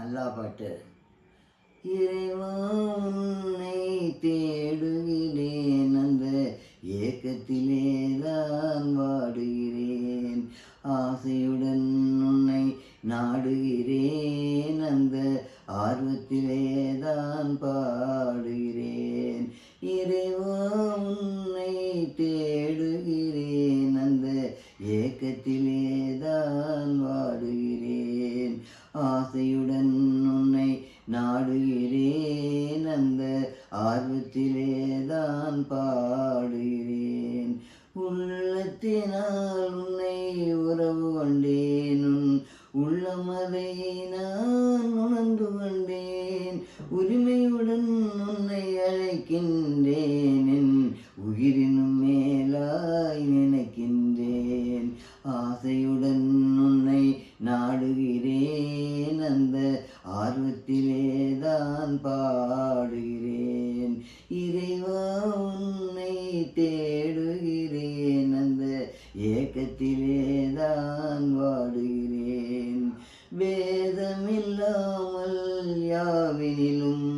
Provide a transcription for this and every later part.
அல்லா பாட்டு. இறைவா உன்னை தேடுகிறேன், அந்த ஏக்கத்திலே தான் வாடுகிறேன். ஆசையுடன் உன்னை நாடுகிறேன், அந்த ஆர்வத்திலே தான் பாடுகிறேன். இறைவா உன்னை தேடுகிறேன், அந்த ஏக்கத்திலே தான் வாடுகிறேன். ஆசையுடன் உன்னை நாடுகிறேன், அந்த ஆர்வத்திலே தான் பாடுகிறேன். உள்ளத்தினால் உன்னை உறவு கொண்டேன், உன் உள்ளமதை நான் உணர்ந்து கொண்டேன். உரிமையுடன் உன்னை அழைக்கின்றேன், என் உயிரினும் மேலாய் நினைக்கின்றேன். ஆசையுடன் உன்னை நாடுகிறேன், அந்த ஆர்வத்திலே தான் பாடுகிறேன். இறைவா உன்னை தேடுகிறேன், அந்த ஏக்கத்திலே தான் வாடுகிறேன். வேதமில்லாமல் யாவினிலும்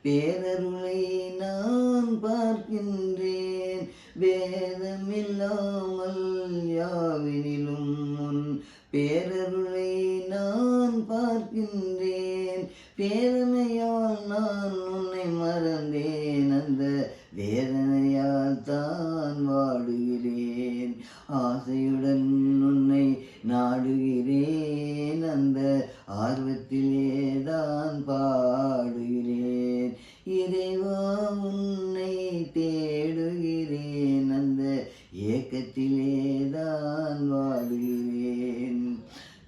பேரருளை நான் பார்க்கின்றேன். வேதமில்லாமல் யாவினிலும் பேரருளை நான் பார்க்கின்றேன். பேரமையால் நான் உன்னை மறந்தேன், அந்த வேதனையால் தான் வாடுகிறேன். ஆசையுடன் உன்னை நாடுகிறேன், அந்த ஆர்வத்திலே தான் பாடுகிறேன். இறைவா உன்னை தேடுகிறேன், அந்த ஏக்கத்திலே தான் வாடுகிறேன்.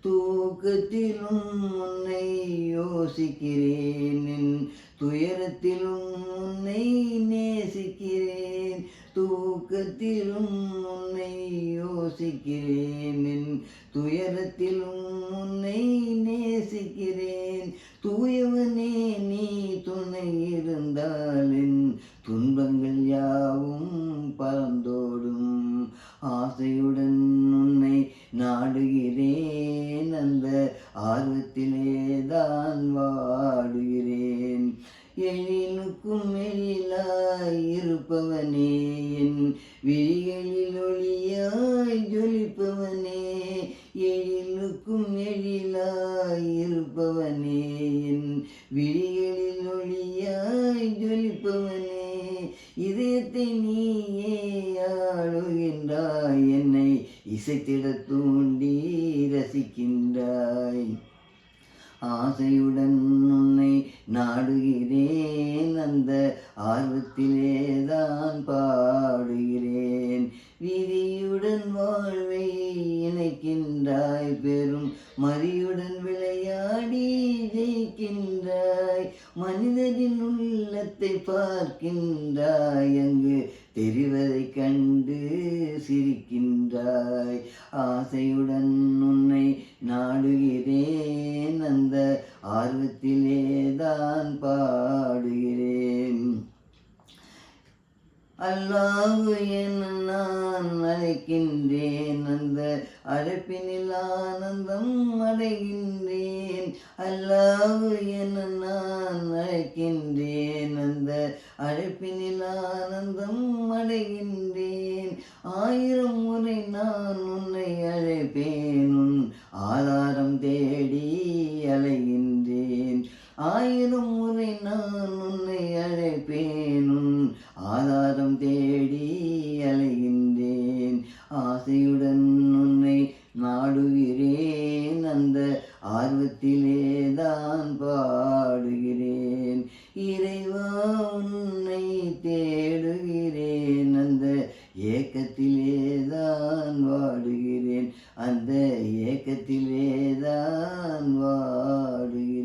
தூக்கத்திலும் உன்னை யோசிக்கிறேன், என் துயரத்திலும் உன்னை நேசிக்கிறேன். தூக்கத்திலும் உன்னை யோசிக்கிறேன், என் துயரத்திலும் உன்னை நேசிக்கிறேன். தூயவனே நீ துணை இருந்தால் என் துன்பங்கள் யாவும் பறந்தோடும். ஆசையுடன் உன்னை நாடுகிறேன், அந்த ஆர்வத்திலே தான் வாடுகிறேன். எழிலுக்கும் எழிலாய் இருப்பவனே, என் விழிகளில் ஒளியாய் ஜொலிப்பவனே. எழிலுக்கும் எழிலாய் இருப்பவனே, என் விழிகளில் ஒளியாய் ஜொலிப்பவனே. இதயத்தை நீயே ஆளுகின்றாய், என்னை இசைத்திட தூண்டி ரசிக்கின்றாய். ஆசையுடன் உன்னை நாடுகிறேன், அந்த ஆர்வத்திலே தான் பாடுகிறேன். விதியுடன் வாழ்வை இணைக்கின்றாய், பெரும் மதியுடன் விளையாடி ஜெயிக்கின்றாய். மனிதரின் உள்ளத்தை பார்க்கின்றாய், அங்கு தெரிவதைக் கண்டு சிரிக்கின்றாய். ஆசையுடன் உன்னை நாடுகிறேன், அந்த ஆர்வத்திலே தான் பாடுகிறேன். அல்லாஹ் என நான் அழைக்கின்றேன், அந்த அழைப்பினில் ஆனந்தம் அடைகின்றேன். அல்லாஹ் என நான் அழைக்கின்றேன், அந்த அழைப்பினில் ஆனந்தம் அடைகின்றேன். 1000 முறை நான் உன்னை அழைப்பேன், உன் ஆதாரம் தேடி அலைகின்றேன். 1000 முறை நான் உன்னை அழைப்பேன், உன் ஆதாரம் தேடி அலைகின்றேன். ஆசையுடன் உன்னை நாடுகிறேன், அந்த ஆர்வத்திலே தான் பாடுகிறேன். இறைவா உன்னை தேடுகிறேன், அந்த ஏக்கத்திலே தான் வாடுகிறேன், அந்த ஏக்கத்திலே தான் வாடுகிறேன்.